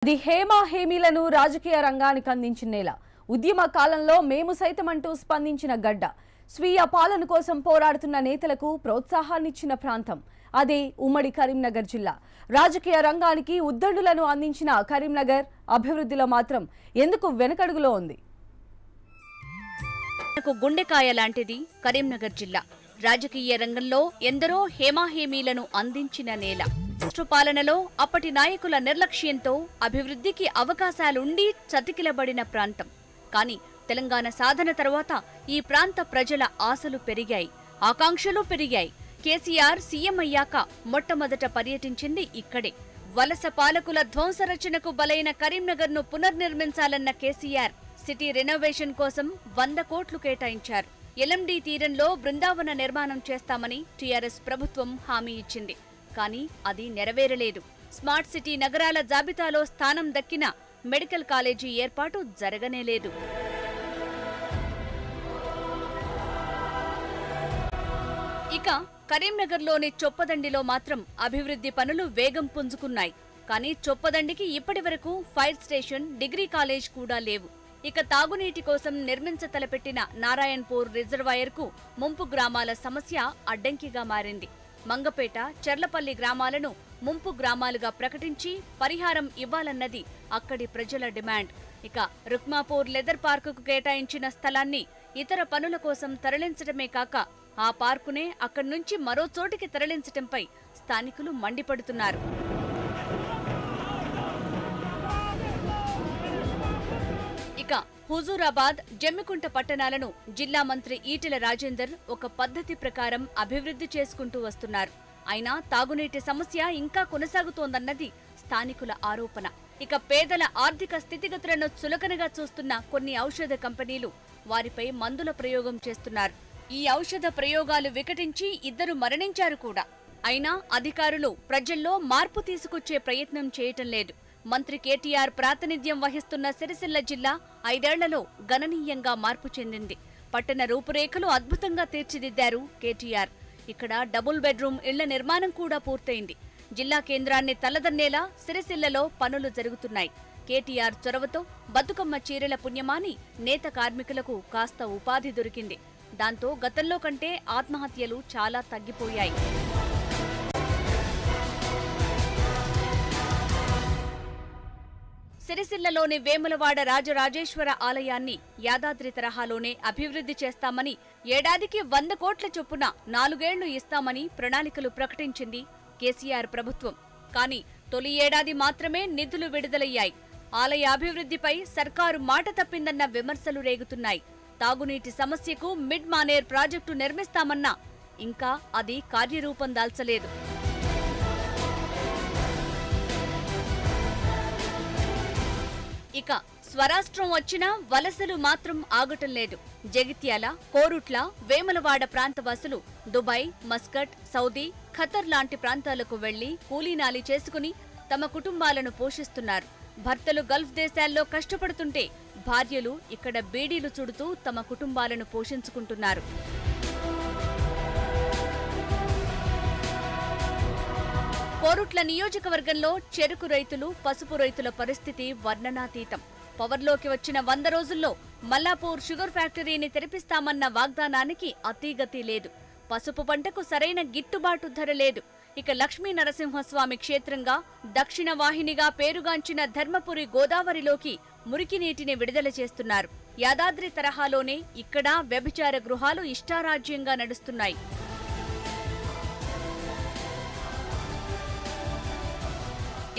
అది హేమ హేమీలను రాజకీయ రంగానికి అందించిన నేల. ఉద్యమ కాలంలో మేము సైతం అంటూ స్పందించిన గడ్డ. స్వీయ పాలన కోసం పోరాడుతున్న నేతలకు ప్రోత్సాహాన్నిచ్చిన ప్రాంతం. అదే ఉమ్మడి కరీంనగర్ జిల్లా. రాజకీయ రంగానికి ఉద్దండులను అందించిన కరీంనగర్ అభివృద్ధిలో మాత్రం ఎందుకు వెనకడుగులో ఉంది? గుండెకాయ లాంటిది కరీంనగర్ జిల్లా. రాజకీయ రంగంలో ఎందరో హేమాహేమీలను అందించిన నేల. రాష్ట్ర పాలనలో అప్పటి నాయకుల నిర్లక్ష్యంతో అభివృద్ధికి అవకాశాలుండి చతికిలబడిన ప్రాంతం. కానీ తెలంగాణ సాధన తర్వాత ఈ ప్రాంత ప్రజల ఆశలు పెరిగాయి, ఆకాంక్షలు పెరిగాయి. కేసీఆర్ సీఎం అయ్యాక మొట్టమొదట పర్యటించింది ఇక్కడే. వలస పాలకుల ధ్వంసరచనకు బలైన కరీంనగర్ను పునర్నిర్మించాలన్న కేసీఆర్ సిటీ రెనోవేషన్ కోసం 100 కోట్లు కేటాయించారు. ఎల్ఎండి తీరంలో బృందావన నిర్మాణం చేస్తామని టీఆర్ఎస్ ప్రభుత్వం హామీ ఇచ్చింది. కానీ అది నెరవేరలేదు. స్మార్ట్ సిటీ నగరాల జాబితాలో స్థానం దక్కిన మెడికల్ కాలేజీ ఏర్పాటు జరగనేలేదు. ఇక కరీంనగర్లోని చొప్పదండిలో మాత్రం అభివృద్ధి పనులు వేగం పుంజుకున్నాయి. కానీ చొప్పదండికి ఇప్పటివరకు ఫైర్ స్టేషన్, డిగ్రీ కాలేజ్ కూడా లేవు. ఇక తాగునీటి కోసం నిర్మించతలపెట్టిన నారాయణపూర్ రిజర్వాయర్కు ముంపు గ్రామాల సమస్య అడ్డంకిగా మారింది. మంగపేట, చర్లపల్లి గ్రామాలను ముంపు గ్రామాలుగా ప్రకటించి పరిహారం ఇవ్వాలన్నది అక్కడి ప్రజల డిమాండ్. ఇక రుక్మాపూర్ లెదర్ పార్కుకు కేటాయించిన స్థలాన్ని ఇతర పనుల కోసం తరలించడమే కాక ఆ పార్కునే అక్కడి నుంచి మరో చోటికి తరలించటంపై స్థానికులు మండిపడుతున్నారు. ఇక హుజూరాబాద్, జమ్మికుంట పట్టణాలను జిల్లా మంత్రి ఈటెల రాజేందర్ ఒక పద్ధతి ప్రకారం అభివృద్ధి చేసుకుంటూ వస్తున్నారు. అయినా తాగునీటి సమస్య ఇంకా కొనసాగుతోందన్నది స్థానికుల ఆరోపణ. ఇక పేదల ఆర్థిక స్థితిగతులను చులకనగా చూస్తున్న కొన్ని ఔషధ కంపెనీలు వారిపై మందుల ప్రయోగం చేస్తున్నారు. ఈ ఔషధ ప్రయోగాలు వికటించి 2 మరణించారు కూడా. అయినా అధికారులు ప్రజల్లో మార్పు తీసుకొచ్చే ప్రయత్నం చేయటం లేదు. మంత్రి కేటీఆర్ ప్రాతినిధ్యం వహిస్తున్న సిరిసిల్ల జిల్లా 5 ఏళ్లలో గణనీయంగా మార్పు చెందింది. పట్టణ రూపురేఖలు అద్భుతంగా తీర్చిదిద్దారు కేటీఆర్. ఇక్కడ డబుల్ బెడ్రూమ్ ఇళ్ల నిర్మాణం కూడా పూర్తయింది. జిల్లా కేంద్రాన్ని తలదన్నేలా సిరిసిల్లలో పనులు జరుగుతున్నాయి. కేటీఆర్ చొరవతో బతుకమ్మ చీరల పుణ్యమాని నేత కార్మికులకు కాస్త ఉపాధి దొరికింది. దాంతో గతంలో కంటే ఆత్మహత్యలు చాలా తగ్గిపోయాయి. సిరిసిల్లలోని వేములవాడ రాజరాజేశ్వర ఆలయాన్ని యాదాద్రి తరహాలోనే అభివృద్ధి చేస్తామని, ఏడాదికి 100 కోట్ల చొప్పున 4 ఏళ్లు ఇస్తామని ప్రణాళికలు ప్రకటించింది కేసీఆర్ ప్రభుత్వం. కానీ తొలి ఏడాది మాత్రమే నిధులు విడుదలయ్యాయి. ఆలయ అభివృద్ధిపై సర్కారు మాట తప్పిందన్న విమర్శలు రేగుతున్నాయి. తాగునీటి సమస్యకు మిడ్ మానేర్ ప్రాజెక్టు నిర్మిస్తామన్నా ఇంకా అది కార్యరూపం దాల్చలేదు. ఇక స్వరాష్ట్రం వచ్చినా వలసలు మాత్రం ఆగటం లేదు. జగిత్యాల, కోరుట్ల, వేములవాడ ప్రాంతవాసులు దుబాయ్, మస్కట్, సౌదీ, ఖతర్ లాంటి ప్రాంతాలకు వెళ్లి కూలీనాలి చేసుకుని తమ కుటుంబాలను పోషిస్తున్నారు. భర్తలు గల్ఫ్ దేశాల్లో కష్టపడుతుంటే భార్యలు ఇక్కడ బీడీలు చుడుతూ తమ కుటుంబాలను పోషించుకుంటున్నారు. కోరుట్ల నియోజకవర్గంలో చెరుకు రైతులు, పసుపు రైతుల పరిస్థితి వర్ణనాతీతం. పవర్లోకి వచ్చిన 100 రోజుల్లో మల్లాపూర్ షుగర్ ఫ్యాక్టరీని తెరిపిస్తామన్న వాగ్దానానికి అతీగతి లేదు. పసుపు పంటకు సరైన గిట్టుబాటు ధర లేదు. ఇక లక్ష్మీ నరసింహస్వామి క్షేత్రంగా దక్షిణ వాహినిగా పేరుగాంచిన ధర్మపురి గోదావరిలోకి మురికి నీటిని విడుదల చేస్తున్నారు. యాదాద్రి తరహాలోనే ఇక్కడ వ్యభిచార గృహాలు ఇష్టారాజ్యంగా నడుస్తున్నాయి.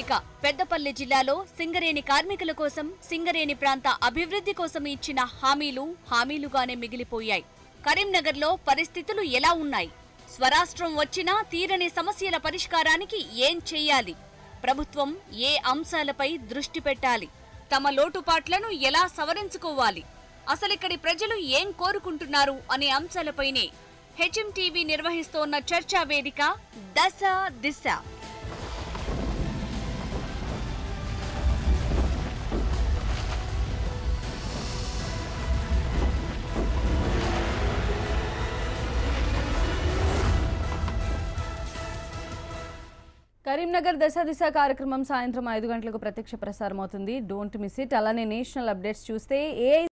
ఇక పెద్దపల్లి జిల్లాలో సింగరేణి కార్మికుల కోసం, సింగరేణి ప్రాంత అభివృద్ధి కోసం ఇచ్చిన హామీలుగానే మిగిలిపోయాయి. కరీంనగర్లో పరిస్థితులు ఎలా ఉన్నాయి? స్వరాష్ట్రం వచ్చినా తీరని సమస్యల పరిష్కారానికి ఏం చెయ్యాలి? ప్రభుత్వం ఏ అంశాలపై దృష్టి పెట్టాలి? తమ లోటుపాట్లను ఎలా సవరించుకోవాలి? అసలిక్కడి ప్రజలు ఏం కోరుకుంటున్నారు అనే అంశాలపైనే హెచ్ఎంటీవీ నిర్వహిస్తోన్న చర్చా వేదిక దశ దిశ. కరీంనగర్ దశ దిశ కార్యక్రమం సాయంత్రం 5 గంటలకు ప్రత్యక్ష ప్రసారం అవుతుంది. Don't miss it. అలానే నేషనల్ అప్డేట్స్ చూస్తే